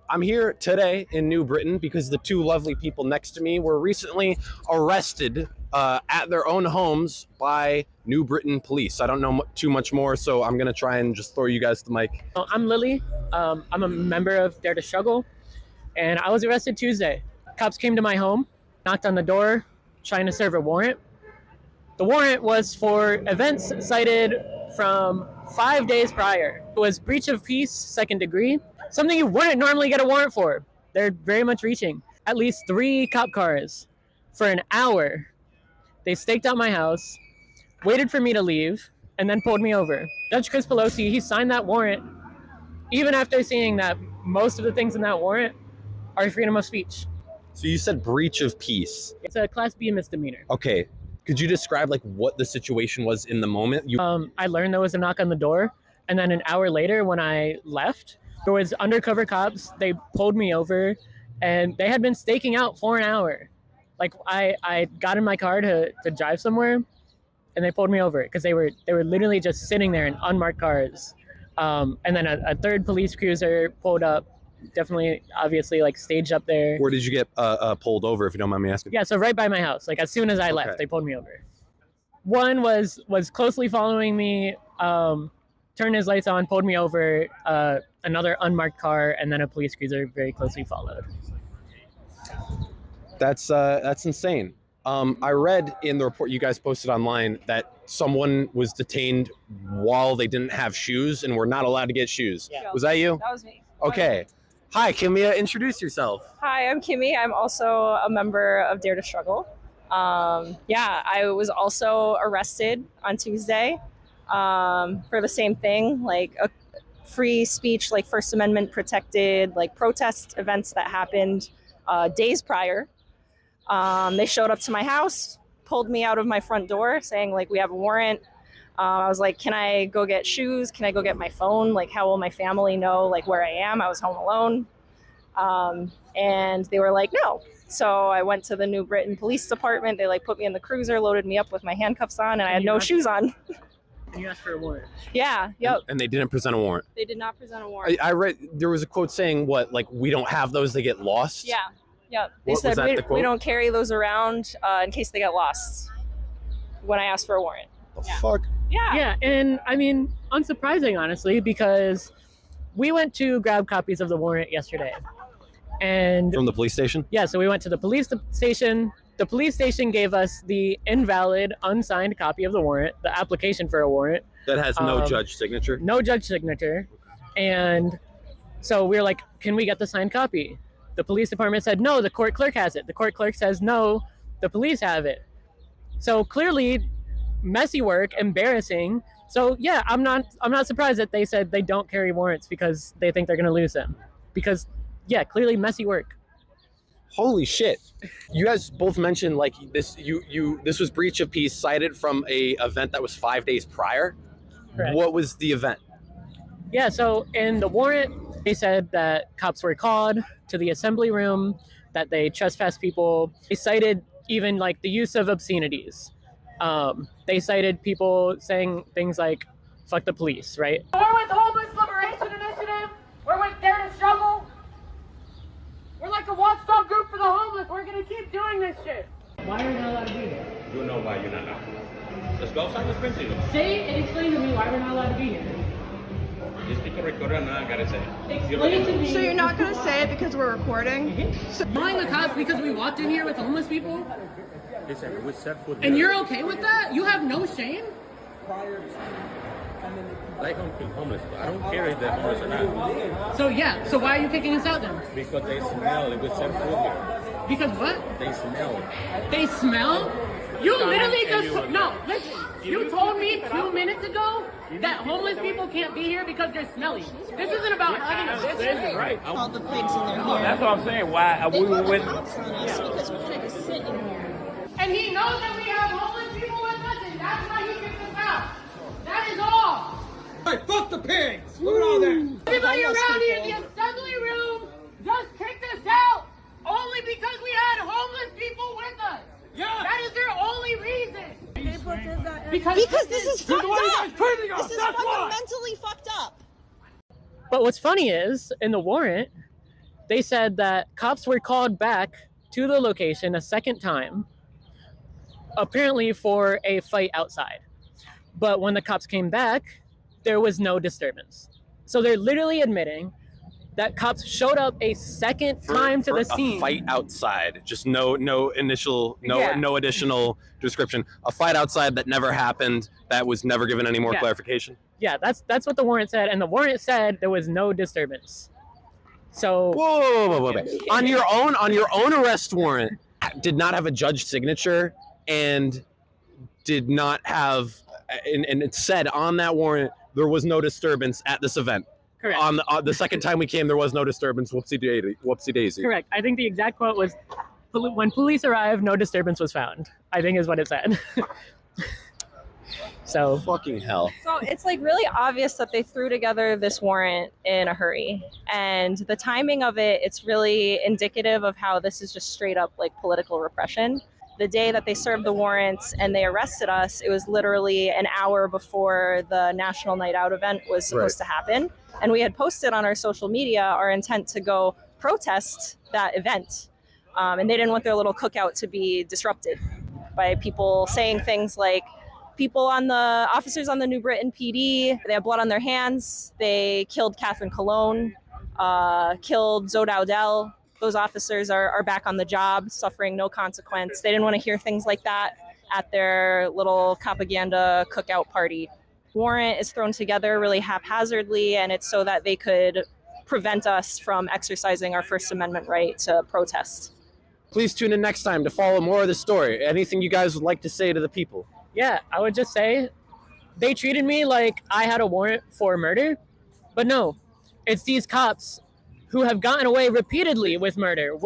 I'm here today in New Britain because the two lovely people next to me were recently arrested at their own homes by New Britain police. I don't know too much more, so I'm going to try and just throw you guys the mic. I'm Lily. I'm a member of Dare to Struggle, and I was arrested Tuesday. Cops came to my home, knocked on the door, trying to serve a warrant. The warrant was for events cited from 5 days prior. It was breach of peace, second degree, something you wouldn't normally get a warrant for. They're very much reaching. At least 3 cop cars for an hour. They staked out my house, waited for me to leave, and then pulled me over. Judge Chris Pelosi, he signed that warrant even after seeing that most of the things in that warrant are freedom of speech. So you said breach of peace. It's a Class B misdemeanor. Okay. Could you describe like what the situation was in the moment? I learned there was a knock on the door, and then an hour later when I left, there was undercover cops. They pulled me over, and they had been staking out for an hour. Like I got in my car to drive somewhere, and they pulled me over because they were literally just sitting there in unmarked cars. And then a third police cruiser pulled up, definitely obviously like staged up there. Where did you get pulled over, if you don't mind me asking? Yeah, so right by my house. Like as soon as I left, they pulled me over. One was closely following me, turned his lights on, pulled me over. Another unmarked car, and then a police cruiser very closely followed. That's insane. I read in the report you guys posted online that someone was detained while they didn't have shoes and were not allowed to get shoes. Yeah. Was that you? That was me. Okay. Hi, Kimia. Introduce yourself. Hi, I'm Kimmy. I'm also a member of Dare to Struggle. I was also arrested on Tuesday for the same thing, like a free speech, like First Amendment protected, like protest events that happened days prior. They showed up to my house, pulled me out of my front door saying like, we have a warrant. I was like, can I go get shoes? Can I go get my phone? Like, how will my family know like where I am? I was home alone. And they were like, no. So I went to the New Britain Police Department. They like put me in the cruiser, loaded me up with my handcuffs on, and I had no shoes on. And you asked for a warrant. Yeah. Yep. And they didn't present a warrant. They did not present a warrant. I read there was a quote saying what, like, we don't have those, they get lost. Yeah. Yep. They What, was said that the quote? we don't carry those around in case they get lost when I asked for a warrant. The Yeah. fuck? Yeah. Yeah, and I mean, unsurprising, honestly, because we went to grab copies of the warrant yesterday. And From the police station? yeah, so we went to the police station. The police station gave us the invalid, unsigned copy of the warrant, the application for a warrant. That has no judge signature? No judge signature. And so we were like, can we get the signed copy? The police department said, no, the court clerk has it. The court clerk says, no, the police have it. So clearly, messy work, embarrassing. So yeah, I'm not surprised that they said they don't carry warrants because they think they're going to lose them. Because yeah, clearly messy work. Holy shit. You guys both mentioned like this this was breach of peace cited from a event that was 5 days prior. Correct. What was the event? Yeah, so in the warrant, they said that cops were called to the assembly room, that they trespassed people. They cited even like the use of obscenities. They cited people saying things like, fuck the police, right? We're with the Homeless Liberation Initiative. We're with Dare to Struggle. We're like a watchdog group for the homeless. We're going to keep doing this shit. Why are we not allowed to be here? You know why you're not allowed. Let's go outside, let's bring to Say and explain to me why we're not allowed to be here. Just because recorder, no, I gotta say. Explain to me. So you're not going to say it because we're recording? Calling the cops because we walked in here with homeless people? Listen, we set foot And you're okay with that? You have no shame? like homeless, but I don't care if they're homeless or not. So yeah, so why are you kicking us out then? Because they smell it. We set food here. Because what? They smell. They smell? You literally just, no, listen. You told me 2 minutes ago that homeless people can't be here because they're smelly. This isn't about having a business. Right. All the pigs in their hair. That's what I'm saying. Why They we were called with. the cops on us because we wanted to sit in here. And he knows that we have homeless people with us, and that's why he kicks us out. That is all. Hey, fuck the pigs! Look at all that! Everybody Homeless around here in the people. assembly room just kicked us out only because we had homeless people with us. Yeah! That is their only reason. Because this is You're fucked the one who up. guys crazy us, This is that's why! fundamentally fucked up. But what's funny is, in the warrant, they said that cops were called back to the location a second time, apparently for a fight outside. But when the cops came back, there was no disturbance. So they're literally admitting that cops showed up a second time to the scene. A fight outside, just no additional description. A fight outside that never happened, that was never given any more clarification. Yeah, that's what the warrant said, and the warrant said there was no disturbance. So whoa. On your own arrest warrant, did not have a judge signature and did not have, and it said on that warrant there was no disturbance at this event. Correct. On the second time we came, there was no disturbance. Whoopsie daisy. Correct. I think the exact quote was, "When police arrived, no disturbance was found." I think is what it said. So fucking hell. So it's like really obvious that they threw together this warrant in a hurry. And the timing of it, it's really indicative of how this is just straight up like political repression. The day that they served the warrants and they arrested us, it was literally an hour before the National Night Out event was supposed to happen. And we had posted on our social media our intent to go protest that event. And they didn't want their little cookout to be disrupted by people saying things like, officers on the New Britain PD, they have blood on their hands. They killed Catherine Colon, killed Zoe Dowdell. Those officers are back on the job, suffering no consequence. They didn't want to hear things like that at their little propaganda cookout party. Warrant is thrown together really haphazardly, and it's so that they could prevent us from exercising our First Amendment right to protest. Please tune in next time to follow more of the story. Anything you guys would like to say to the people? Yeah, I would just say they treated me like I had a warrant for murder, but no, it's these cops who have gotten away repeatedly with murder.